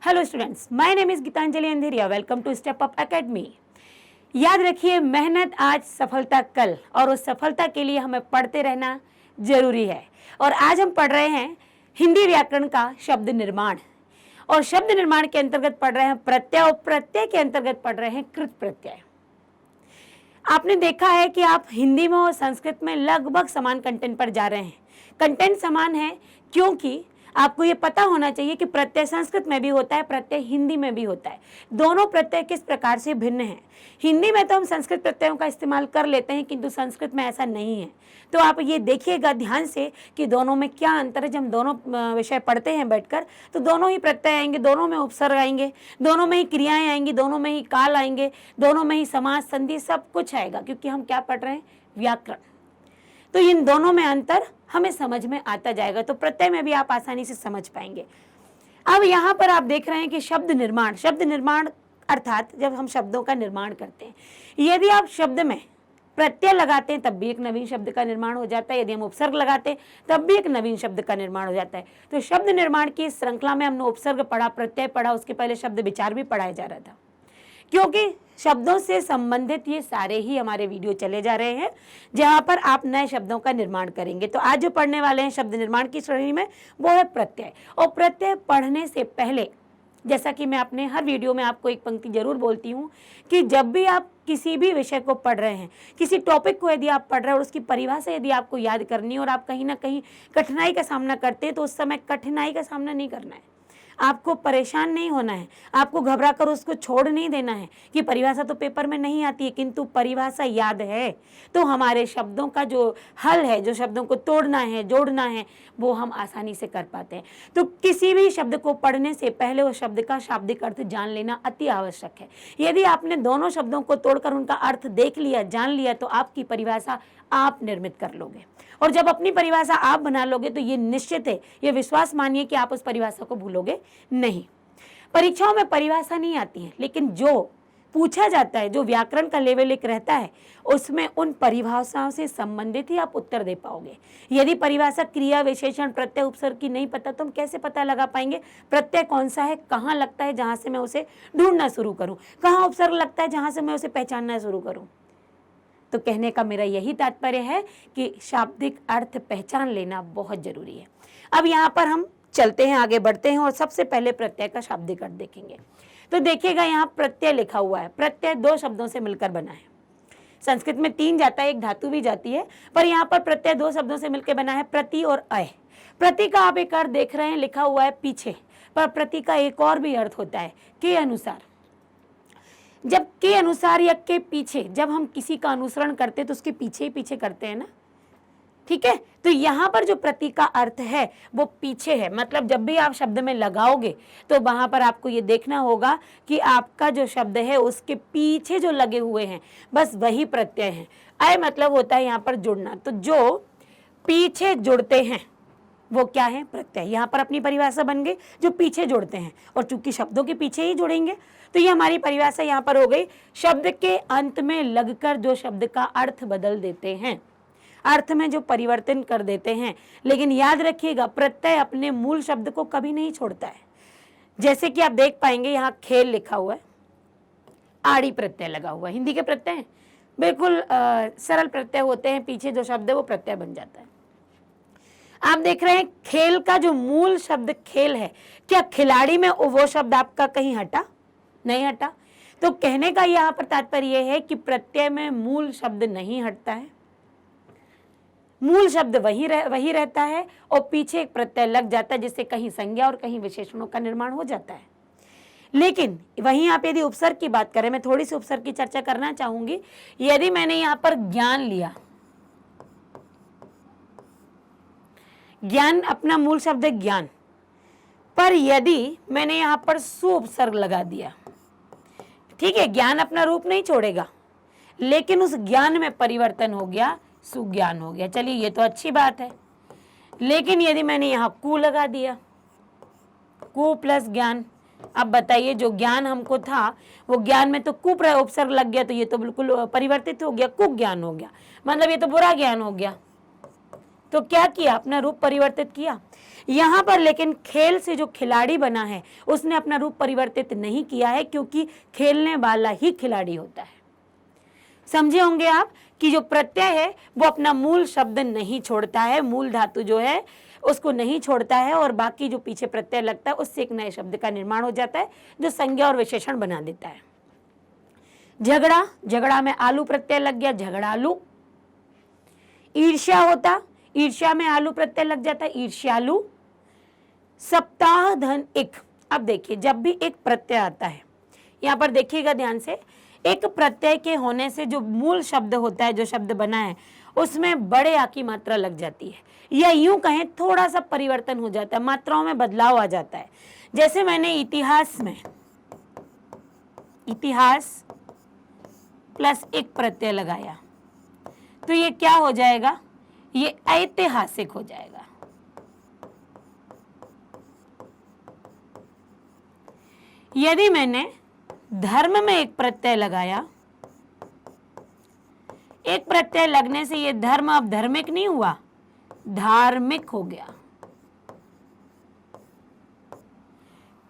Hello students, my name is Geetanjali Andheria. Welcome to Step Up Academy. याद रखिए, मेहनत आज सफलता कल, और उस सफलता के लिए हमें पढ़ते रहना जरूरी है। और आज हम पढ़ रहे हैं हिंदी व्याकरण का शब्द निर्माण, और शब्द निर्माण के अंतर्गत पढ़ रहे हैं प्रत्यय, और प्रत्यय के अंतर्गत पढ़ रहे हैं कृत प्रत्यय। आपने देखा है कि आप हिंदी में और संस्कृत में लगभग समान कंटेंट पर जा रहे हैं। कंटेंट समान है क्योंकि आपको ये पता होना चाहिए कि प्रत्यय संस्कृत में भी होता है, प्रत्यय हिंदी में भी होता है। दोनों प्रत्यय किस प्रकार से भिन्न हैं। हिंदी में तो हम संस्कृत प्रत्ययों का इस्तेमाल कर लेते हैं, किंतु संस्कृत में ऐसा नहीं है। तो आप ये देखिएगा ध्यान से कि दोनों में क्या अंतर है। जब हम दोनों विषय पढ़ते हैं बैठकर, तो दोनों ही प्रत्यय आएंगे, दोनों में उपसर्ग आएंगे, दोनों में ही क्रियाएं आएंगी, दोनों में ही काल आएंगे, दोनों में ही समास संधि सब कुछ आएगा, क्योंकि हम क्या पढ़ रहे हैं, व्याकरण। तो इन दोनों में अंतर हमें समझ में आता जाएगा, तो प्रत्यय में भी आप आसानी से समझ पाएंगे। अब यहाँ पर आप देख रहे हैं कि शब्द निर्माण अर्थात जब हम शब्दों का निर्माण करते हैं, यदि आप शब्द में प्रत्यय लगाते हैं तब भी एक नवीन शब्द का निर्माण हो जाता है, यदि हम उपसर्ग लगाते हैं तब भी एक नवीन शब्द का निर्माण हो जाता है। तो शब्द निर्माण की इस श्रृंखला में हमने उपसर्ग पढ़ा, प्रत्यय पढ़ा, उसके पहले शब्द विचार भी पढ़ाया जा रहा था, क्योंकि शब्दों से संबंधित ये सारे ही हमारे वीडियो चले जा रहे हैं, जहां पर आप नए शब्दों का निर्माण करेंगे। तो आज जो पढ़ने वाले हैं शब्द निर्माण की श्रेणी में, वो है प्रत्यय। और प्रत्यय पढ़ने से पहले, जैसा कि मैं अपने हर वीडियो में आपको एक पंक्ति जरूर बोलती हूँ कि जब भी आप किसी भी विषय को पढ़ रहे हैं, किसी टॉपिक को यदि आप पढ़ रहे हैं और उसकी परिभाषा यदि आपको याद करनी है और आप कहीं ना कहीं कठिनाई का सामना करते हैं, तो उस समय कठिनाई का सामना नहीं करना है, आपको परेशान नहीं होना है, आपको घबरा कर उसको छोड़ नहीं देना है कि परिभाषा तो पेपर में नहीं आती है, किंतु परिभाषा याद है तो हमारे शब्दों का जो हल है, जो शब्दों को तोड़ना है, जोड़ना है, वो हम आसानी से कर पाते हैं। तो किसी भी शब्द को पढ़ने से पहले उस शब्द का शाब्दिक अर्थ जान लेना अति आवश्यक है। यदि आपने दोनों शब्दों को तोड़कर उनका अर्थ देख लिया, जान लिया, तो आपकी परिभाषा आप निर्मित कर लोगे। और जब अपनी परिभाषा आप बना लोगे तो ये निश्चित है, ये विश्वास मानिए कि आप उस परिभाषा को भूलोगे नहीं। परीक्षाओं में परिभाषा नहीं आती है, लेकिन जो पूछा जाता है, जो व्याकरण का लेवल एक रहता है, उसमें उन परिभाषाओं से संबंधित ही आप उत्तर दे पाओगे। यदि परिभाषा क्रिया, विशेषण, प्रत्यय, उपसर्ग की नहीं पता तो हम कैसे पता लगा पाएंगे प्रत्यय कौन सा है, कहाँ लगता है, जहां से मैं उसे ढूंढना शुरू करूं, कहाँ उपसर्ग लगता है, जहां से मैं उसे पहचानना शुरू करूं। तो कहने का मेरा यही तात्पर्य है कि शाब्दिक अर्थ पहचान लेना बहुत जरूरी है। अब यहाँ पर हम चलते हैं, आगे बढ़ते हैं, और सबसे पहले प्रत्यय का शाब्दिक अर्थ देखेंगे। तो देखिएगा, यहाँ प्रत्यय लिखा हुआ है। प्रत्यय दो शब्दों से मिलकर बना है। संस्कृत में 3 जाता है, एक धातु भी जाती है, पर यहाँ पर प्रत्यय 2 शब्दों से मिलकर बना है, प्रति और अय। प्रति का आप एक अर्थ देख रहे हैं, लिखा हुआ है पीछे, पर प्रति का एक और भी अर्थ होता है, के अनुसार। जब के अनुसार या के पीछे, जब हम किसी का अनुसरण करते हैं तो उसके पीछे ही पीछे करते हैं ना, ठीक है। तो यहाँ पर जो प्रति का अर्थ है वो पीछे है, मतलब जब भी आप शब्द में लगाओगे तो वहां पर आपको ये देखना होगा कि आपका जो शब्द है उसके पीछे जो लगे हुए हैं, बस वही प्रत्यय है। अय मतलब होता है यहाँ पर जुड़ना, तो जो पीछे जुड़ते हैं वो क्या है, प्रत्यय। यहाँ पर अपनी परिभाषा बन गई, जो पीछे जुड़ते हैं, और चूंकि शब्दों के पीछे ही जुड़ेंगे तो ये हमारी परिभाषा यहाँ पर हो गई। शब्द के अंत में लगकर जो शब्द का अर्थ बदल देते हैं, अर्थ में जो परिवर्तन कर देते हैं। लेकिन याद रखिएगा, प्रत्यय अपने मूल शब्द को कभी नहीं छोड़ता है। जैसे कि आप देख पाएंगे, यहाँ खेल लिखा हुआ है, आड़ी प्रत्यय लगा हुआ है। हिंदी के प्रत्यय हैं, बिल्कुल सरल प्रत्यय होते हैं, पीछे जो शब्द है वो प्रत्यय बन जाता है। आप देख रहे हैं खेल का जो मूल शब्द खेल है, क्या खिलाड़ी में वो शब्द आपका कहीं हटा? नहीं हटा। तो कहने का यहाँ पर तात्पर्य है कि प्रत्यय में मूल शब्द नहीं हटता है, मूल शब्द वही रहता है, और पीछे एक प्रत्यय लग जाता है, जिससे कहीं संज्ञा और कहीं विशेषणों का निर्माण हो जाता है। लेकिन वहीं आप यदि उपसर्ग की बात करें, मैं थोड़ी सी उपसर्ग की चर्चा करना चाहूंगी। यदि मैंने यहाँ पर ज्ञान लिया, ज्ञान अपना मूल शब्द है ज्ञान, पर यदि मैंने यहाँ पर सु उपसर्ग लगा दिया, ठीक है, ज्ञान अपना रूप नहीं छोड़ेगा, लेकिन उस ज्ञान में परिवर्तन हो गया, सुज्ञान हो गया। चलिए, ये तो अच्छी बात है। लेकिन यदि मैंने यहाँ कु लगा दिया, कु प्लस ज्ञान, अब बताइए, जो ज्ञान हमको था वो ज्ञान में तो कु उपसर्ग लग गया, तो ये तो बिल्कुल परिवर्तित हो गया, कुज्ञान हो गया, मतलब ये तो बुरा ज्ञान हो गया। तो क्या किया, अपना रूप परिवर्तित किया। यहाँ पर लेकिन खेल से जो खिलाड़ी बना है उसने अपना रूप परिवर्तित नहीं किया है, क्योंकि खेलने वाला ही खिलाड़ी होता है। समझे होंगे आप कि जो प्रत्यय है वो अपना मूल शब्द नहीं छोड़ता है, मूल धातु जो है उसको नहीं छोड़ता है, और बाकी जो पीछे प्रत्यय लगता है उससे एक नए शब्द का निर्माण हो जाता है जो संज्ञा और विशेषण बना देता है। झगड़ा, झगड़ा में आलू प्रत्यय लग गया, झगड़ालू। ईर्ष्या होता, ईर्ष्या में आलू प्रत्यय लग जाता है, ईर्ष्यालु। सप्ताह धन एक, अब देखिए जब भी एक प्रत्यय आता है, यहाँ पर देखिएगा ध्यान से, एक प्रत्यय के होने से जो मूल शब्द होता है, जो शब्द बना है, उसमें बड़े आ की मात्रा लग जाती है, या यूं कहें थोड़ा सा परिवर्तन हो जाता है, मात्राओं में बदलाव आ जाता है। जैसे मैंने इतिहास में इतिहास प्लस एक प्रत्यय लगाया तो ये क्या हो जाएगा, ये ऐतिहासिक हो जाएगा। यदि मैंने धर्म में एक प्रत्यय लगाया, एक प्रत्यय लगने से ये धर्म अब धार्मिक नहीं हुआ, धार्मिक हो गया।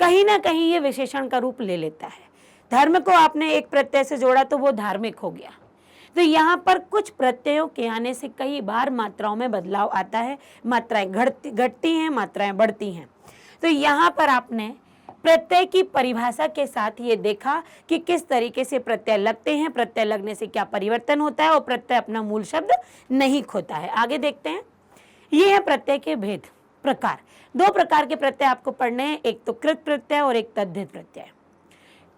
कहीं ना कहीं ये विशेषण का रूप ले लेता है। धर्म को आपने एक प्रत्यय से जोड़ा तो वो धार्मिक हो गया। तो यहाँ पर कुछ प्रत्ययों के आने से कई बार मात्राओं में बदलाव आता है, मात्राएं घटती हैं, मात्राएं बढ़ती हैं। तो यहाँ पर आपने प्रत्यय की परिभाषा के साथ ये देखा कि किस तरीके से प्रत्यय लगते हैं, प्रत्यय लगने से क्या परिवर्तन होता है, और प्रत्यय अपना मूल शब्द नहीं खोता है। आगे देखते हैं, ये है प्रत्यय के भेद प्रकार। दो प्रकार के प्रत्यय आपको पढ़ने हैं, एक तो कृत प्रत्यय और एक तद्धित प्रत्यय।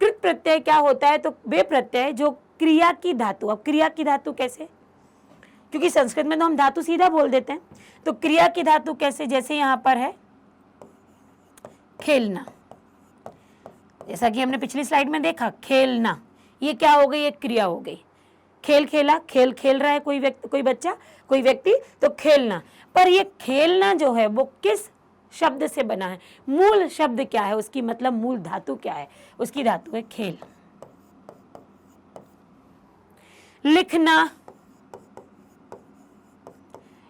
कृत प्रत्यय क्या होता है, तो वे प्रत्यय जो क्रिया की धातु, अब क्रिया की धातु कैसे, क्योंकि संस्कृत में तो हम धातु सीधा बोल देते हैं, तो क्रिया की धातु कैसे, जैसे यहाँ पर है खेलना, जैसा कि हमने पिछली स्लाइड में देखा, खेलना, ये क्या हो गई, एक क्रिया हो गई। खेल खेला, खेल खेल रहा है कोई व्यक्ति, कोई बच्चा, कोई व्यक्ति, तो खेलना। पर ये खेलना जो है वो किस शब्द से बना है, मूल शब्द क्या है, उसकी मतलब मूल धातु क्या है, उसकी धातु है खेल। लिखना,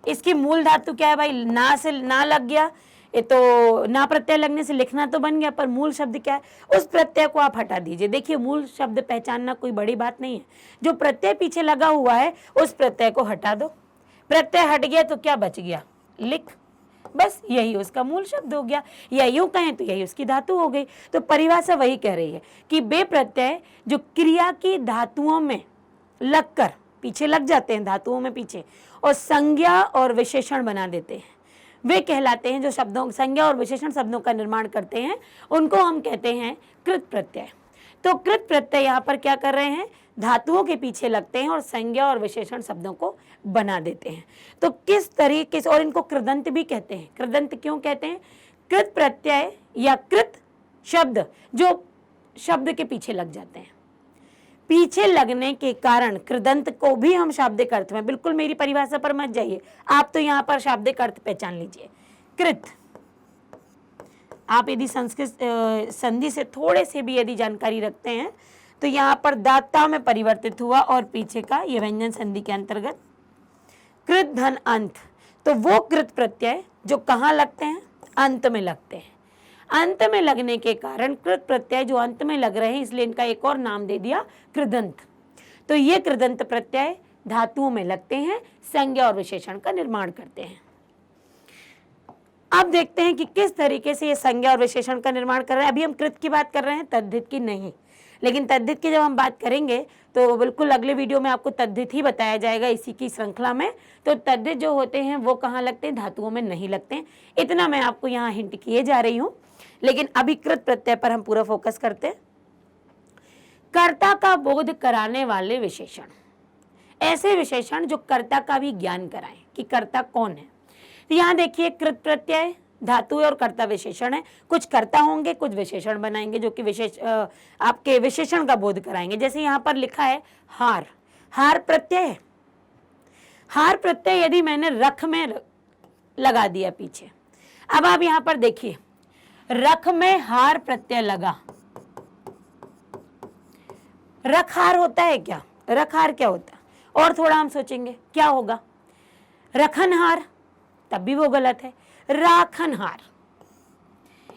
इसकी मूल धातु क्या है भाई, ना से ना लग गया, ये तो ना प्रत्यय लगने से लिखना तो बन गया, पर मूल शब्द क्या है, उस प्रत्यय को आप हटा दीजिए। देखिए मूल शब्द पहचानना कोई बड़ी बात नहीं है, जो प्रत्यय पीछे लगा हुआ है उस प्रत्यय को हटा दो, प्रत्यय हट गया तो क्या बच गया, लिख, बस यही उसका मूल शब्द हो गया, या यूं कहें तो यही उसकी धातु हो गई। तो परिभाषा वही कह रही है कि वे प्रत्यय जो क्रिया की धातुओं में लगकर पीछे लग जाते हैं, धातुओं में पीछे, और संज्ञा और विशेषण बना देते हैं, वे कहलाते हैं, जो शब्दों संज्ञा और विशेषण शब्दों का निर्माण करते हैं, उनको हम कहते हैं कृत प्रत्यय। तो कृत प्रत्यय यहाँ पर क्या कर रहे हैं, धातुओं के पीछे लगते हैं और संज्ञा और विशेषण शब्दों को बना देते हैं। तो किस तरीके से, और इनको कृदंत भी कहते हैं। कृदंत क्यों कहते हैं, कृत प्रत्यय या कृत शब्द जो शब्द के पीछे लग जाते हैं, पीछे लगने के कारण कृदंत को भी हम शाब्दिक अर्थ में, बिल्कुल मेरी परिभाषा पर मत जाइए, आप तो यहाँ पर शाब्दिक अर्थ पहचान लीजिए। कृत, आप यदि संस्कृत संधि से थोड़े से भी यदि जानकारी रखते हैं तो यहाँ पर दाता में परिवर्तित हुआ और पीछे का ये व्यंजन संधि के अंतर्गत कृत धन अंत, तो वो कृत प्रत्यय जो कहाँ लगते हैं, अंत में लगते हैं। अंत में लगने के कारण कृत प्रत्यय जो अंत में लग रहे हैं, इसलिए इनका एक और नाम दे दिया कृदंत। तो ये कृदंत प्रत्यय धातुओं में लगते हैं, संज्ञा और विशेषण का निर्माण करते हैं। अब देखते हैं कि किस तरीके से ये संज्ञा और विशेषण का निर्माण कर रहे हैं। अभी हम कृत की बात कर रहे हैं, तद्धित की नहीं, लेकिन तद्धित की जब हम बात करेंगे तो बिल्कुल अगले वीडियो में आपको तद्धित ही बताया जाएगा इसी की श्रृंखला में। तो तद्धित जो होते हैं वो कहाँ लगते हैं, धातुओं में नहीं लगते हैं। इतना मैं आपको यहाँ हिंट किए जा रही हूँ, लेकिन अभी कृत प्रत्यय पर हम पूरा फोकस करते हैं। कर्ता का बोध कराने वाले विशेषण, ऐसे विशेषण जो कर्ता का भी ज्ञान कराएं कि कर्ता कौन है। तो यहाँ देखिए कृत प्रत्यय धातु और कर्ता विशेषण है, कुछ कर्ता होंगे, कुछ विशेषण बनाएंगे जो कि आपके विशेषण का बोध कराएंगे। जैसे यहाँ पर लिखा है हार, हार प्रत्यय है। हार प्रत्यय यदि मैंने रख में लगा दिया पीछे, अब आप यहाँ पर देखिए रख में हार प्रत्यय लगा, रख हार होता है क्या, रख हार क्या होता है, और थोड़ा हम सोचेंगे क्या होगा, रखनहार, तब भी वो गलत है। राखनहार,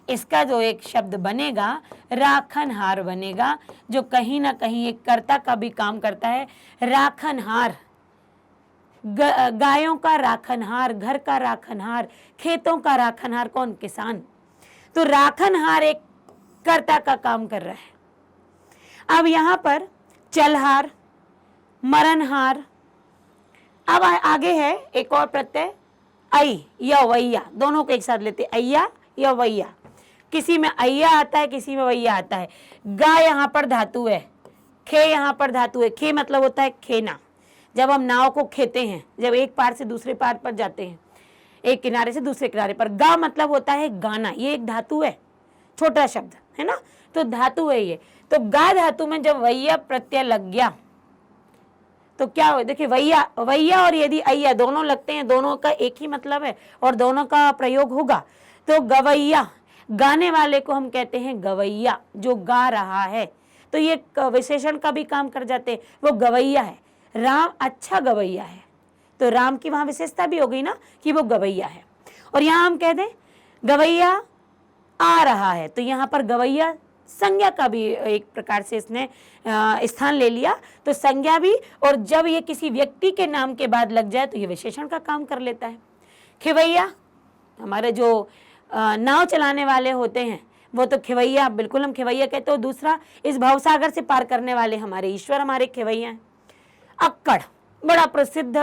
इसका जो एक शब्द बनेगा राखनहार बनेगा, जो कहीं ना कहीं एक कर्ता का भी काम करता है। राखनहार, गायों का राखनहार, घर का राखनहार, खेतों का राखनहार कौन? किसान। तो राखनहार एक कर्ता का काम कर रहा है। अब यहां पर चलहार, मरणहार। अब आगे है एक और प्रत्यय ऐ या वैया, दोनों को एक साथ लेते, अय्या या वैया। किसी में अय्या आता है, किसी में वैया आता है। गा यहां पर धातु है, खे यहां पर धातु है। खे मतलब होता है खेना, जब हम नाव को खेते हैं, जब एक पार से दूसरे पार पर जाते हैं, एक किनारे से दूसरे किनारे पर। गा मतलब होता है गाना, ये एक धातु है, छोटा शब्द है ना, तो धातु है ये। तो गा धातु में जब वैया प्रत्यय लग गया तो क्या हो, देखिए वैया, वैया और यदि अय्या दोनों लगते हैं, दोनों का एक ही मतलब है और दोनों का प्रयोग होगा। तो गवैया, गाने वाले को हम कहते हैं गवैया, जो गा रहा है। तो ये विशेषण का भी काम कर जाते हैं, वो गवैया है। राम अच्छा गवैया है, तो राम की वहां विशेषता भी हो गई ना कि वो गवैया है। और यहां हम कह दें गवैया आ रहा है, तो यहां पर गवैया संज्ञा का भी एक प्रकार से इसने स्थान ले लिया। तो संज्ञा भी, और जब ये किसी व्यक्ति के नाम के बाद लग जाए तो ये विशेषण का काम कर लेता है। खिवैया, हमारे जो नाव चलाने वाले होते हैं वो तो खिवैया, बिल्कुल हम खिवैया कहते हो। दूसरा, इस भवसागर से पार करने वाले हमारे ईश्वर हमारे खिवैया हैं। अक्कड़ बड़ा प्रसिद्ध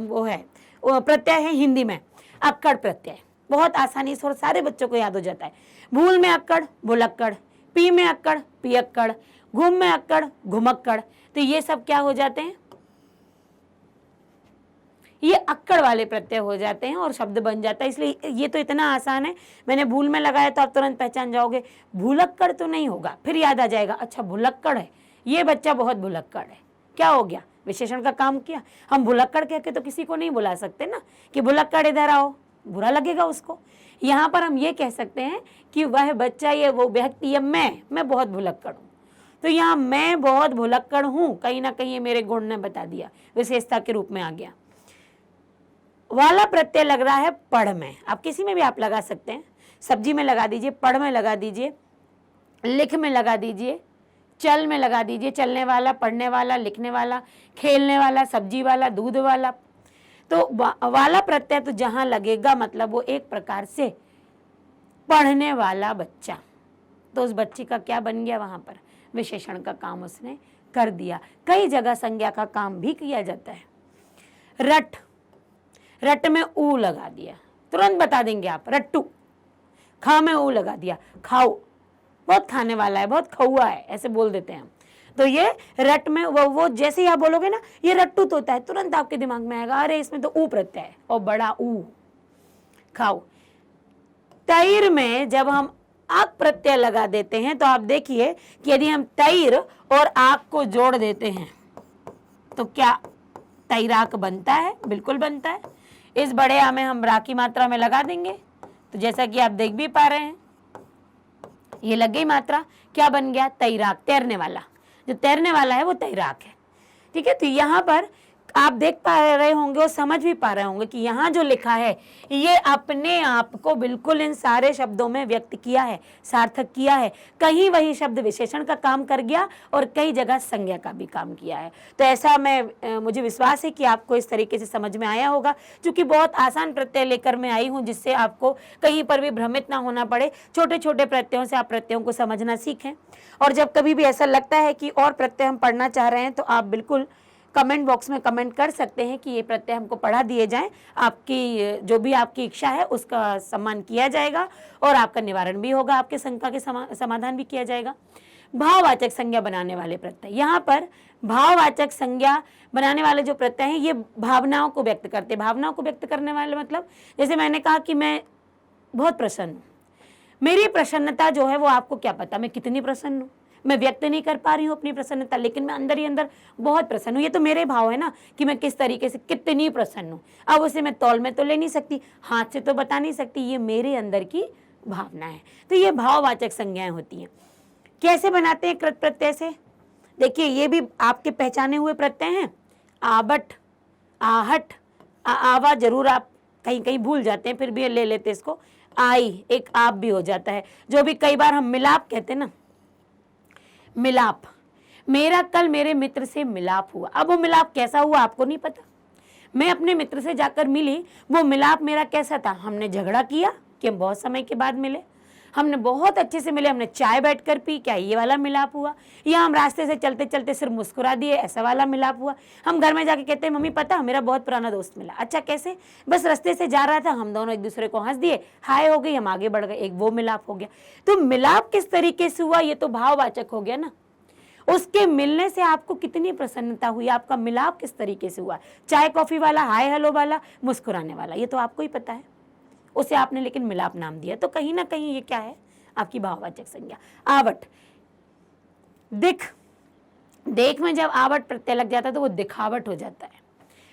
वो है, प्रत्यय है हिंदी में, अक्कड़ प्रत्यय, बहुत आसानी से और सारे बच्चों को याद हो जाता है। भूल में अक्कड़, भुलक्कड़, पी में अक्कड़, पियक्कड़, घूम में अक्कड़, घुमक्कड़। तो ये सब क्या हो जाते हैं, ये अक्कड़ वाले प्रत्यय हो जाते हैं और शब्द बन जाता है। इसलिए ये तो इतना आसान है, मैंने भूल में लगाया तो आप तुरंत पहचान जाओगे। भुलक्कड़ तो नहीं होगा, फिर याद आ जाएगा अच्छा भुलक्कड़ है, ये बच्चा बहुत भुलक्कड़ है। क्या हो गया, विशेषण का काम किया। हम भुलक्कड़ कह के तो किसी को नहीं बुला सकते ना कि भुलक्कड़ इधर आओ, बुरा लगेगा उसको। यहाँ पर हम ये कह सकते हैं कि वह बच्चा, ये वो व्यक्ति, या मैं बहुत भुलक्कड़ हूँ। तो यहाँ मैं बहुत भुलक्कड़ हूँ, कहीं ना कहीं ये मेरे गुण ने बता दिया, विशेषता के रूप में आ गया। वाला प्रत्यय लग रहा है पढ़ में, आप किसी में भी आप लगा सकते हैं। सब्जी में लगा दीजिए, पढ़ में लगा दीजिए, लिख में लगा दीजिए, चल में लगा दीजिए, चलने वाला, पढ़ने वाला, लिखने वाला, खेलने वाला, सब्जी वाला, दूध वाला। तो वाला प्रत्यय तो जहां लगेगा मतलब वो एक प्रकार से पढ़ने वाला बच्चा, तो उस बच्चे का क्या बन गया, वहां पर विशेषण का काम उसने कर दिया। कई जगह संज्ञा का काम भी किया जाता है। रट, रट में ऊ लगा दिया, तुरंत बता देंगे आप, रट्टू। खा में ऊ लगा दिया, खाओ, बहुत खाने वाला है, बहुत खौआ है, ऐसे बोल देते हैं हम। तो ये रट में वो जैसे ही आप बोलोगे ना ये रट्टू तोता है, तुरंत आपके दिमाग में आएगा अरे इसमें तो ऊ प्रत्यय है, और बड़ा ऊ, खाओ। तैर में जब हम आक प्रत्यय लगा देते हैं तो आप देखिए कि यदि हम तैर और आक को जोड़ देते हैं तो क्या तैराक बनता है, बिल्कुल बनता है। इस बड़े आ में हम रा की मात्रा में लगा देंगे तो जैसा कि आप देख भी पा रहे हैं ये लग गई मात्रा, क्या बन गया, तैराक, तैरने वाला। जो तैरने वाला है वो तैराक है। ठीक है, तो यहाँ पर आप देख पा रहे होंगे और समझ भी पा रहे होंगे कि यहाँ जो लिखा है ये अपने आप को बिल्कुल इन सारे शब्दों में व्यक्त किया है, सार्थक किया है। कहीं वही शब्द विशेषण का काम कर गया और कई जगह संज्ञा का भी काम किया है। तो ऐसा मुझे विश्वास है कि आपको इस तरीके से समझ में आया होगा। क्योंकि बहुत आसान प्रत्यय लेकर मैं आई हूँ जिससे आपको कहीं पर भी भ्रमित ना होना पड़े। छोटे छोटे प्रत्ययों से आप प्रत्ययों को समझना सीखें। और जब कभी भी ऐसा लगता है कि और प्रत्यय हम पढ़ना चाह रहे हैं तो आप बिल्कुल कमेंट बॉक्स में कमेंट कर सकते हैं कि ये प्रत्यय हमको पढ़ा दिए जाएं। आपकी जो भी आपकी इच्छा है उसका सम्मान किया जाएगा और आपका निवारण भी होगा, आपके शंका के समाधान भी किया जाएगा। भाववाचक संज्ञा बनाने वाले प्रत्यय, यहाँ पर भाववाचक संज्ञा बनाने वाले जो प्रत्यय हैं ये भावनाओं को व्यक्त करते हैं। भावनाओं को व्यक्त करने वाले मतलब जैसे मैंने कहा कि मैं बहुत प्रसन्न हूँ, मेरी प्रसन्नता जो है वो आपको क्या पता मैं कितनी प्रसन्न हूँ, मैं व्यक्त नहीं कर पा रही हूँ अपनी प्रसन्नता, लेकिन मैं अंदर ही अंदर बहुत प्रसन्न हूँ। ये तो मेरे भाव है ना कि मैं किस तरीके से कितनी प्रसन्न हूँ। अब उसे मैं तौल में तो ले नहीं सकती, हाथ से तो बता नहीं सकती, ये मेरे अंदर की भावना है। तो ये भाववाचक संज्ञाएं होती हैं। कैसे बनाते हैं कृत प्रत्यय से, देखिए ये भी आपके पहचाने हुए प्रत्यय हैं। आबट, आहट, आवा जरूर आप कहीं कहीं भूल जाते हैं, फिर भी ये ले लेते इसको। आई, एक आप भी हो जाता है, जो भी कई बार हम मिलाप कहते हैं ना, मिलाप। मेरा कल मेरे मित्र से मिलाप हुआ। अब वो मिलाप कैसा हुआ आपको नहीं पता। मैं अपने मित्र से जाकर मिली, वो मिलाप मेरा कैसा था, हमने झगड़ा किया कि हम बहुत समय के बाद मिले, हमने बहुत अच्छे से मिले, हमने चाय बैठकर पी, क्या ये वाला मिलाप हुआ, या हम रास्ते से चलते चलते सिर्फ मुस्कुरा दिए, ऐसा वाला मिलाप हुआ। हम घर में जाके कहते हैं मम्मी पता मेरा बहुत पुराना दोस्त मिला। अच्छा कैसे? बस रास्ते से जा रहा था, हम दोनों एक दूसरे को हंस दिए, हाय हो गई, हम आगे बढ़ गए, एक वो मिलाप हो गया। तो मिलाप किस तरीके से हुआ, ये तो भाववाचक हो गया ना। उसके मिलने से आपको कितनी प्रसन्नता हुई, आपका मिलाप किस तरीके से हुआ, चाय कॉफी वाला, हाय हेलो वाला, मुस्कुराने वाला, ये तो आपको ही पता है, उसे आपने लेकिन मिलाप नाम दिया। तो कहीं ना कहीं ये क्या है, आपकी भाववाचक संज्ञा। आवट, दिख, देख में जब आवट प्रत्यय लग जाता है तो वो दिखावट हो जाता है।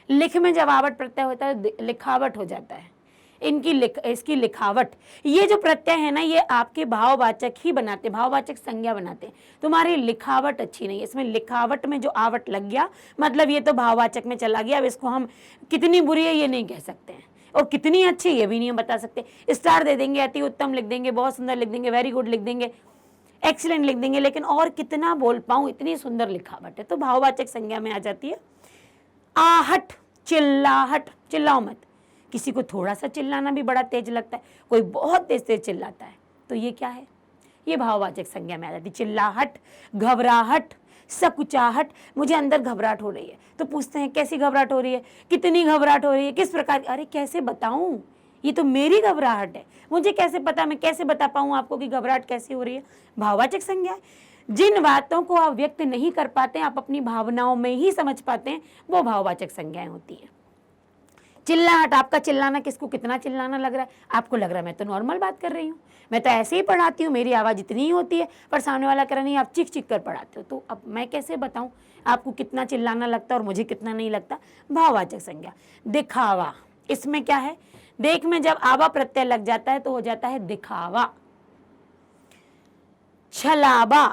लिख में जब आवट प्रत्यय होता है लिखावट हो जाता है। इसकी लिखावट, ये जो प्रत्यय है ना, ये आपके भाववाचक ही बनाते, भाववाचक संज्ञा बनाते हैं। तुम्हारी लिखावट अच्छी नहीं है, इसमें लिखावट में जो आवट लग गया मतलब ये तो भाववाचक में चला गया। अब इसको हम कितनी बुरी है ये नहीं कह सकते हैं, और कितनी अच्छी ये भी नहीं हम बता सकते। स्टार दे देंगे, अति उत्तम लिख देंगे, बहुत सुंदर लिख देंगे, वेरी गुड लिख देंगे, एक्सीलेंट लिख देंगे, लेकिन और कितना बोल पाऊं, इतनी सुंदर लिखावट है, तो भाववाचक संज्ञा में आ जाती है। आहट, चिल्लाहट, चिल्लाओ मत, किसी को थोड़ा सा चिल्लाना भी बड़ा तेज लगता है, कोई बहुत तेज तेज चिल्लाता है, तो ये क्या है, ये भाववाचक संज्ञा में आ जाती है। चिल्लाहट, घबराहट, सकुचाहट, मुझे अंदर घबराहट हो रही है, तो पूछते हैं कैसी घबराहट हो रही है, कितनी घबराहट हो रही है, किस प्रकार, अरे कैसे बताऊं, ये तो मेरी घबराहट है, मुझे कैसे पता, मैं कैसे बता पाऊं आपको कि घबराहट कैसी हो रही है। भाववाचक संज्ञा है। जिन बातों को आप व्यक्त नहीं कर पाते, आप अपनी भावनाओं में ही समझ पाते हैं, वो भाववाचक संज्ञाएं होती है। चिल्लाहट, आपका चिल्लाना किसको कितना चिल्लाना लग रहा है, आपको लग रहा है मैं तो नॉर्मल बात कर रही हूँ, मैं तो ऐसे ही पढ़ाती हूँ, मेरी आवाज़ इतनी ही होती है, पर सामने वाला कह रहा नहीं आप चिक चिक कर पढ़ाते हो, तो अब मैं कैसे बताऊँ आपको कितना चिल्लाना लगता है और मुझे कितना नहीं लगता। भाववाचक संज्ञा। दिखावा, इसमें क्या है, देख में जब आवा प्रत्यय लग जाता है तो हो जाता है दिखावा। छलावा,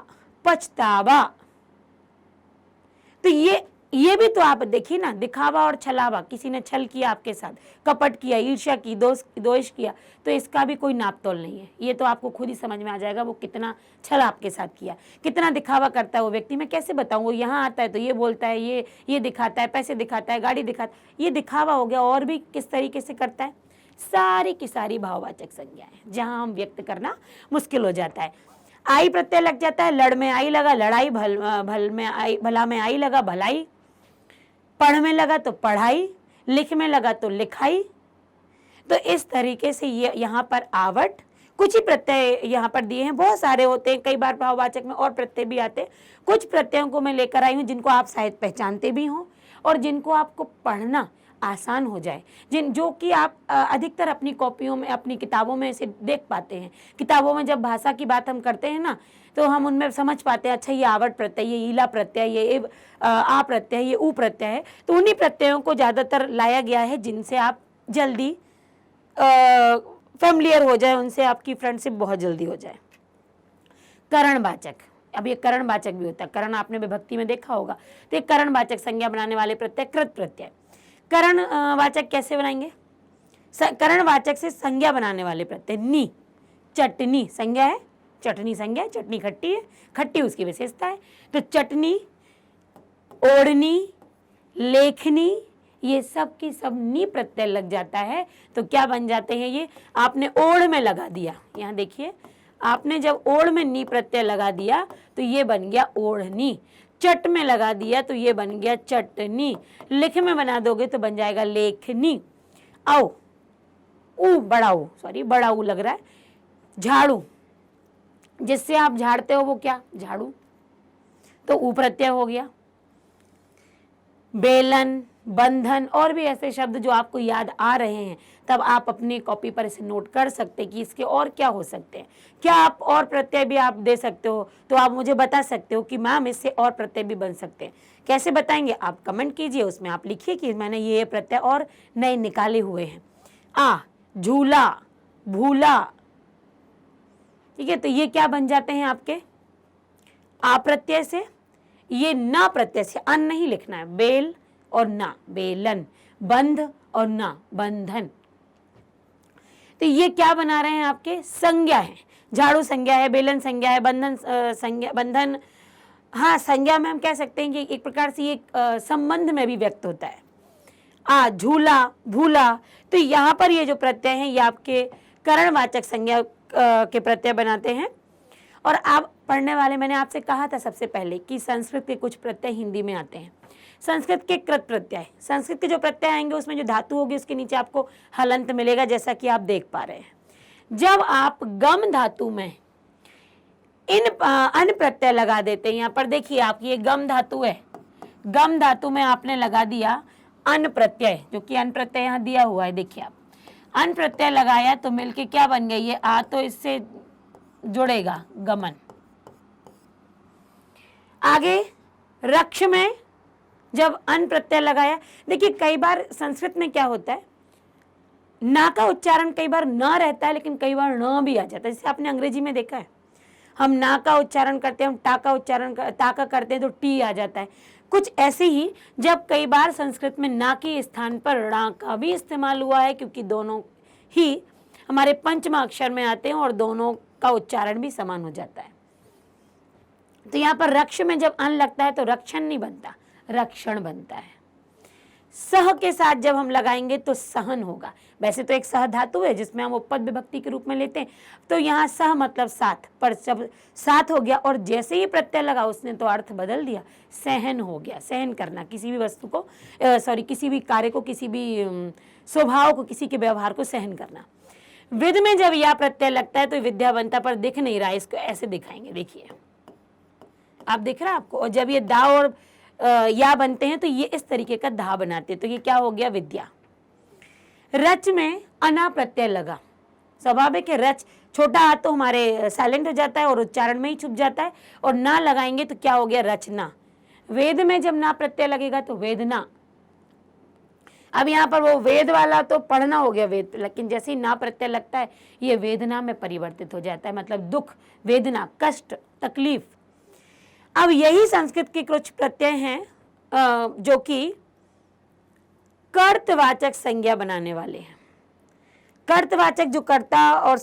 पछतावा, तो ये भी तो आप देखिए ना, दिखावा और छलावा, किसी ने छल किया आपके साथ, कपट किया, ईर्ष्या की, दोष किया, तो इसका भी कोई नाप तोल नहीं है, ये तो आपको खुद ही समझ में आ जाएगा वो कितना छल आपके साथ किया, कितना दिखावा करता है वो व्यक्ति। मैं कैसे बताऊं, वो यहाँ आता है तो ये बोलता है, ये दिखाता है, पैसे दिखाता है, गाड़ी दिखाता है, ये दिखावा हो गया। और भी किस तरीके से करता है, सारी की सारी भाववाचक संज्ञाएं जहां हम व्यक्त करना मुश्किल हो जाता है। आई प्रत्यय लग जाता है, लड़ में आई लगा लड़ाई, भला में आई लगा भलाई, पढ़ में लगा तो पढ़ाई, लिख में लगा तो लिखाई। तो इस तरीके से ये यहाँ पर आवट, कुछ ही प्रत्यय यहाँ पर दिए हैं, बहुत सारे होते हैं, कई बार भाववाचक में और प्रत्यय भी आते हैं। कुछ प्रत्ययों को मैं लेकर आई हूँ जिनको आप शायद पहचानते भी हों और जिनको आपको पढ़ना आसान हो जाए, जो कि आप अधिकतर अपनी कॉपियों में, अपनी किताबों में इसे देख पाते हैं। किताबों में जब भाषा की बात हम करते हैं ना, तो हम उनमें समझ पाते हैं, अच्छा ये आवट प्रत्यय, ये ईला प्रत्यय, ये आ प्रत्यय, ये ऊ प्रत्यय है। तो उन्हीं प्रत्ययों को ज़्यादातर लाया गया है जिनसे आप जल्दी फैमिलियर हो जाए, उनसे आपकी फ्रेंडशिप बहुत जल्दी हो जाए। करणवाचक, अब ये करणवाचक भी होता है, करण आपने विभक्ति में देखा होगा, तो ये करणवाचक संज्ञा बनाने वाले प्रत्यय कृत प्रत्यय। करणवाचक कैसे बनाएंगे, करणवाचक से संज्ञा बनाने वाले प्रत्यय नी, चटनी संज्ञा है, चटनी संज्ञा है, चटनी खट्टी है, खट्टी उसकी विशेषता है, तो चटनी, ओढ़नी, लेखनी, ये सब की सब नी प्रत्यय लग जाता है, तो क्या बन जाते हैं ये, आपने ओढ़ में लगा दिया, यहाँ देखिए आपने जब ओढ़ में नी प्रत्यय लगा दिया तो ये बन गया ओढ़नी, चट में लगा दिया तो ये बन गया चटनी, लिख में बना दोगे तो बन जाएगा लेखनी। आओ, बड़ा ऊ लग रहा है, झाड़ू, जिससे आप झाड़ते हो वो क्या, झाड़ू, तो ऊ प्रत्यय हो गया। बेलन, बंधन, और भी ऐसे शब्द जो आपको याद आ रहे हैं, तब आप अपनी कॉपी पर इसे नोट कर सकते हैं कि इसके और क्या हो सकते हैं। क्या आप और प्रत्यय भी आप दे सकते हो, तो आप मुझे बता सकते हो कि मैम इससे और प्रत्यय भी बन सकते हैं। कैसे बताएंगे, आप कमेंट कीजिए, उसमें आप लिखिए कि मैंने ये प्रत्यय और नए निकाले हुए हैं। आ, झूला, भूला, ठीक है, तो ये क्या बन जाते हैं आपके, आ प्रत्यय से। ये ना प्रत्यय से, अन नहीं लिखना है, बेल और ना, बेलन, बंध और ना, बंधन, तो ये क्या बना रहे हैं, आपके संज्ञा है। झाड़ू संज्ञा है, बेलन संज्ञा है, बंधन संज्ञा, बंधन, हाँ संज्ञा में हम कह सकते हैं कि एक प्रकार से ये संबंध में भी व्यक्त होता है। झूला, भूला, तो यहाँ पर ये जो प्रत्यय हैं ये आपके करणवाचक संज्ञा के प्रत्यय बनाते हैं। और आप पढ़ने वाले, मैंने आपसे कहा था सबसे पहले कि संस्कृत के कुछ प्रत्यय हिंदी में आते हैं। संस्कृत के कृत प्रत्यय, संस्कृत के जो प्रत्यय आएंगे उसमें जो धातु होगी उसके नीचे आपको हलंत मिलेगा, जैसा कि आप देख पा रहे हैं। जब आप गम धातु में इन अन प्रत्यय लगा देते हैं, यहाँ पर देखिए आप, ये गम धातु है, गम धातु में आपने लगा दिया अन प्रत्यय, जो कि अन प्रत्यय यहाँ दिया हुआ है, देखिए आप अन प्रत्यय लगाया तो मिलके क्या बन गई, ये आ तो इससे जुड़ेगा गमन। आगे रक्ष में जब अन प्रत्यय लगाया, देखिए कई बार संस्कृत में क्या होता है, ना का उच्चारण कई बार न रहता है लेकिन कई बार न भी आ जाता है। जैसे आपने अंग्रेजी में देखा है, हम ना का उच्चारण करते हैं, हम टा का उच्चारण ता का करते हैं तो टी आ जाता है। कुछ ऐसे ही जब कई बार संस्कृत में ना के स्थान पर णा का भी इस्तेमाल हुआ है, क्योंकि दोनों ही हमारे पंचम अक्षर में आते हैं और दोनों का उच्चारण भी समान हो जाता है। तो यहाँ पर रक्ष में जब अन लगता है तो रक्षण नहीं बनता, रक्षण बनता है। सह के साथ जब हम लगाएंगे तो सहन होगा। वैसे तो एक सह धातु है जिसमें हम उपपद विभक्ति के रूप में लेते हैं, तो यहाँ सह मतलब साथ, पर जब साथ हो गया और जैसे ही प्रत्यय लगा उसने तो अर्थ बदल दिया, सहन हो गया। सहन करना, किसी भी वस्तु को किसी भी कार्य को, किसी भी स्वभाव को, किसी के व्यवहार को सहन करना। विद में जब या प्रत्यय लगता है तो विद्या बनता, पर दिख नहीं रहा है, इसको ऐसे दिखाएंगे, देखिए आप दिख रहा है आपको। और जब ये दा और या बनते हैं तो ये इस तरीके का धा बनाते हैं, तो ये क्या हो गया, विद्या। रच में अना प्रत्यय लगा, स्वाभाविक है, रच छोटा आ तो हमारे साइलेंट हो जाता है और उच्चारण में ही छुप जाता है, और ना लगाएंगे तो क्या हो गया, रचना। वेद में जब ना प्रत्यय लगेगा तो वेदना। अब यहाँ पर वो वेद वाला तो पढ़ना हो गया वेद, लेकिन जैसे ही ना प्रत्यय लगता है ये वेदना में परिवर्तित हो जाता है, मतलब दुख, वेदना, कष्ट, तकलीफ। अब यही संस्कृत के कुछ प्रत्यय हैं जो कि कर्तवाचक संज्ञा बनाने वाले हैं। कर्तवाचक जो कर्ता और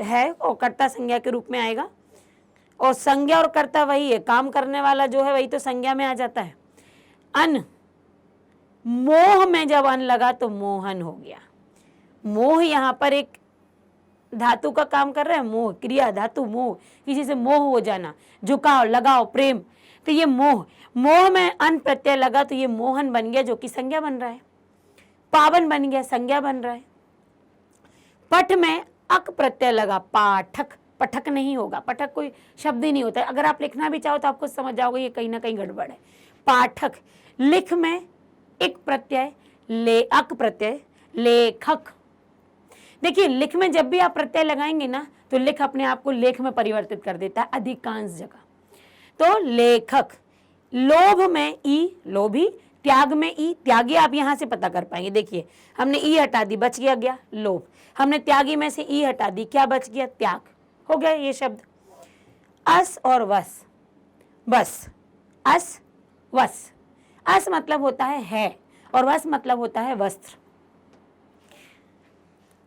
है और कर्ता संज्ञा के रूप में आएगा, और संज्ञा और कर्ता वही है, काम करने वाला जो है वही तो संज्ञा में आ जाता है। अन, मोह में जब अन लगा तो मोहन हो गया। मोह यहाँ पर एक धातु का काम कर रहा है, मोह क्रिया धातु, मोह किसी से मोह हो जाना, झुकाव, लगाव, प्रेम, तो ये मोह। मोह में अन प्रत्यय लगा तो ये मोहन बन गया, जो कि संज्ञा बन रहा है। पावन बन गया, संज्ञा बन रहा है। पठ में अक प्रत्यय लगा, पाठक, पठक नहीं होगा, पठक कोई शब्द ही नहीं होता है। अगर आप लिखना भी चाहो तो आपको समझ जाओगे ये कहीं ना कहीं गड़बड़ है। पाठक। लिख में एक प्रत्यय, ले अक प्रत्यय, लेखक। देखिए लिख में जब भी आप प्रत्यय लगाएंगे ना तो लिख अपने आप को लेख में परिवर्तित कर देता है अधिकांश जगह, तो लेखक। लोभ में ई, लोभी। त्याग में ई, त्यागी आप यहां से पता कर पाएंगे। देखिए हमने ई हटा दी, बच गया लोभ। हमने त्यागी में से ई हटा दी, क्या बच गया, त्याग, हो गया ये शब्द। अस और वस, बस, अस वस। अस मतलब होता है और वस मतलब होता है वस्त्र।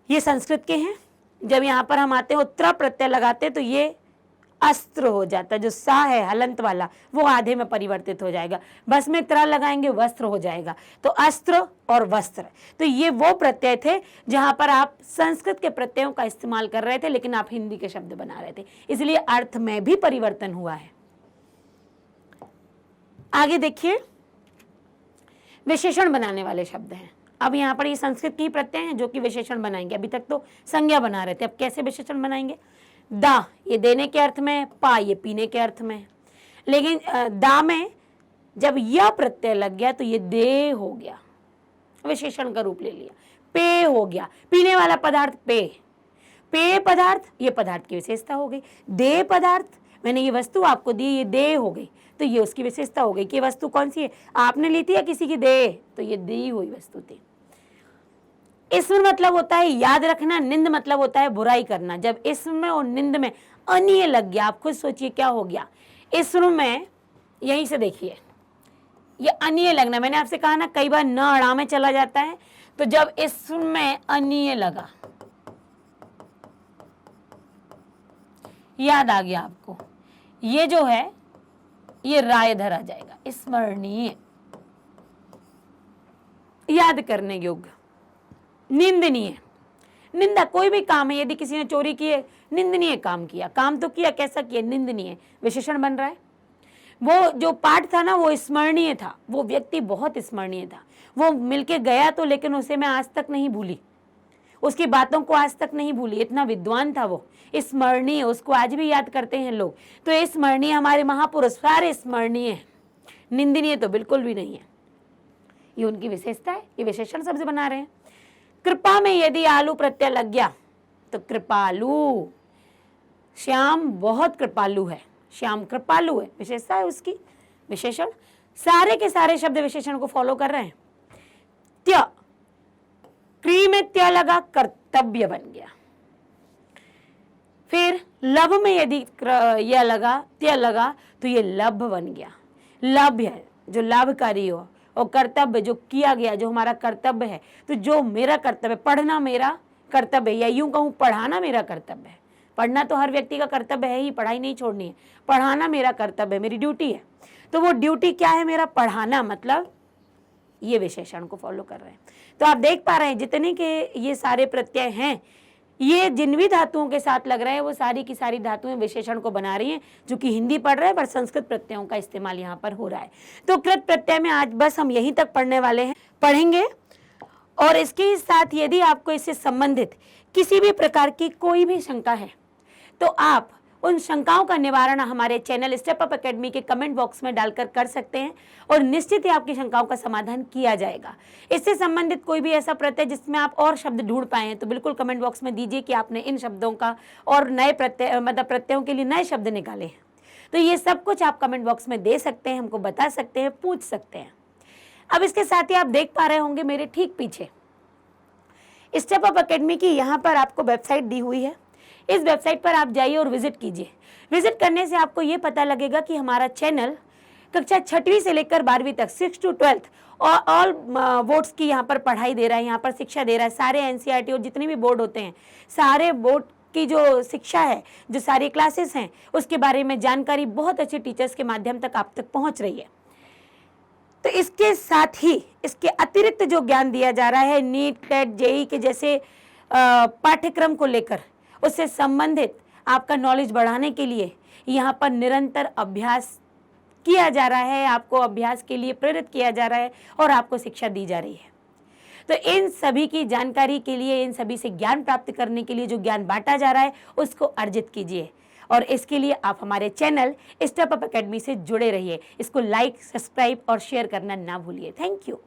ये संस्कृत के हैं। जब यहाँ पर हम आते हैं उत्तर प्रत्यय लगाते हैं तो ये अस्त्र हो जाता है। जो सा है हलंत वाला वो आधे में परिवर्तित हो जाएगा, बस में त्र लगाएंगे वस्त्र हो जाएगा, तो अस्त्र और वस्त्र। तो ये वो प्रत्यय थे जहां पर आप संस्कृत के प्रत्ययों का इस्तेमाल कर रहे थे लेकिन आप हिंदी के शब्द बना रहे थे, इसलिए अर्थ में भी परिवर्तन हुआ है। आगे देखिए विशेषण बनाने वाले शब्द हैं। अब यहाँ पर ये संस्कृत के ही प्रत्यय हैं जो कि विशेषण बनाएंगे। अभी तक तो संज्ञा बना रहे थे, अब कैसे विशेषण बनाएंगे। दा ये देने के अर्थ में, पा ये पीने के अर्थ में, लेकिन दा में जब यह प्रत्यय लग गया तो ये दे हो गया, विशेषण का रूप ले लिया। पे हो गया, पीने वाला पदार्थ पे, पेय पदार्थ ये पदार्थ की विशेषता हो गई। दे पदार्थ, मैंने ये वस्तु आपको दी, ये दे हो गई, तो ये उसकी विशेषता हो गई कि वस्तु कौन सी है, आपने ली थी या किसी की दे, तो ये दी हुई वस्तु थी। इसम मतलब होता है याद रखना, निंद मतलब होता है बुराई करना। जब इसम में और निंद में अनिय लग गया, आप खुद सोचिए क्या हो गया। इसम में यहीं से देखिए ये अनिय लगना, मैंने आपसे कहा ना कई बार न अड़ा में चला जाता है, तो जब इसम में अनिय लगा याद आ गया आपको, ये जो है ये रायधर आ जाएगा, स्मरणीय, याद करने योग्य। निंदनीय, निंदा कोई भी काम है, यदि किसी ने चोरी की है, निंदनीय काम किया, काम तो किया, कैसा किया, निंदनीय, विशेषण बन रहा है। वो जो पाठ था ना वो स्मरणीय था, वो व्यक्ति बहुत स्मरणीय था, वो मिलके गया तो लेकिन उसे मैं आज तक नहीं भूली, उसकी बातों को आज तक नहीं भूली, इतना विद्वान था वो, स्मरणीय, उसको आज भी याद करते हैं लोग। तो स्मरणीय हमारे महापुरुष सारे स्मरणीय हैं, निंदनीय तो बिल्कुल भी नहीं है, ये उनकी विशेषता है, ये विशेषण शब्द बना रहे हैं। कृपा में यदि आलू प्रत्यय लग गया तो कृपालु, श्याम बहुत कृपालु है, श्याम कृपालु है, विशेषता है उसकी, विशेषण। सारे के सारे शब्द विशेषण को फॉलो कर रहे हैं। त्य, क्री में त्य लगा, कर्तव्य बन गया। फिर लभ में यदि यह लगा, त्य लगा, तो ये लभ बन गया। लभ है जो लाभकारी हो, और कर्तव्य जो किया गया, जो हमारा कर्तव्य है, तो जो मेरा कर्तव्य, पढ़ना मेरा कर्तव्य है, या यूं कहूं पढ़ाना मेरा कर्तव्य है। पढ़ना तो हर व्यक्ति का कर्तव्य है ही, पढ़ाई नहीं छोड़नी है, पढ़ाना मेरा कर्तव्य है, मेरी ड्यूटी है। तो वो ड्यूटी क्या है, मेरा पढ़ाना, मतलब ये विशेषण को फॉलो कर रहे हैं। तो आप देख पा रहे हैं जितने के ये सारे प्रत्यय हैं, ये जिन भी धातुओं के साथ लग रहे हैं वो सारी की सारी धातुएं विशेषण को बना रही हैं, जो कि हिंदी पढ़ रहे हैं पर संस्कृत प्रत्ययों का इस्तेमाल यहाँ पर हो रहा है। तो कृत प्रत्यय में आज बस हम यहीं तक पढ़ने वाले हैं, पढ़ेंगे। और इसके साथ यदि आपको इससे संबंधित किसी भी प्रकार की कोई भी शंका है तो आप उन शंकाओं का निवारण हमारे चैनल स्टेप अप एकेडमी के कमेंट बॉक्स में डालकर कर सकते हैं, और निश्चित ही आपकी शंकाओं का समाधान किया जाएगा। इससे संबंधित कोई भी ऐसा प्रत्यय जिसमें आप और शब्द ढूंढ पाए हैं तो बिल्कुल कमेंट बॉक्स में दीजिए कि आपने इन शब्दों का और नए प्रत्यय, मतलब प्रत्ययों के लिए नए शब्द निकाले हैं। तो ये सब कुछ आप कमेंट बॉक्स में दे सकते हैं, हमको बता सकते हैं, पूछ सकते हैं। अब इसके साथ ही आप देख पा रहे होंगे मेरे ठीक पीछे स्टेप अप एकेडमी की यहाँ पर आपको वेबसाइट दी हुई है। इस वेबसाइट पर आप जाइए और विजिट कीजिए। विजिट करने से आपको ये पता लगेगा कि हमारा चैनल कक्षा 6वीं से लेकर 12वीं तक 6 to 12 और ऑल बोर्ड्स की यहाँ पर पढ़ाई दे रहा है, यहाँ पर शिक्षा दे रहा है। सारे एनसीईआरटी और जितने भी बोर्ड होते हैं, सारे बोर्ड की जो शिक्षा है, जो सारी क्लासेस हैं, उसके बारे में जानकारी बहुत अच्छे टीचर्स के माध्यम तक आप तक पहुँच रही है। तो इसके साथ ही इसके अतिरिक्त जो ज्ञान दिया जा रहा है, नीट, टेट, जेई के जैसे पाठ्यक्रम को लेकर, उससे संबंधित आपका नॉलेज बढ़ाने के लिए यहाँ पर निरंतर अभ्यास किया जा रहा है, आपको अभ्यास के लिए प्रेरित किया जा रहा है और आपको शिक्षा दी जा रही है। तो इन सभी की जानकारी के लिए, इन सभी से ज्ञान प्राप्त करने के लिए जो ज्ञान बांटा जा रहा है उसको अर्जित कीजिए, और इसके लिए आप हमारे चैनल स्टेप अप एकेडमी से जुड़े रहिए। इसको लाइक, सब्सक्राइब और शेयर करना ना भूलिए। Thank you.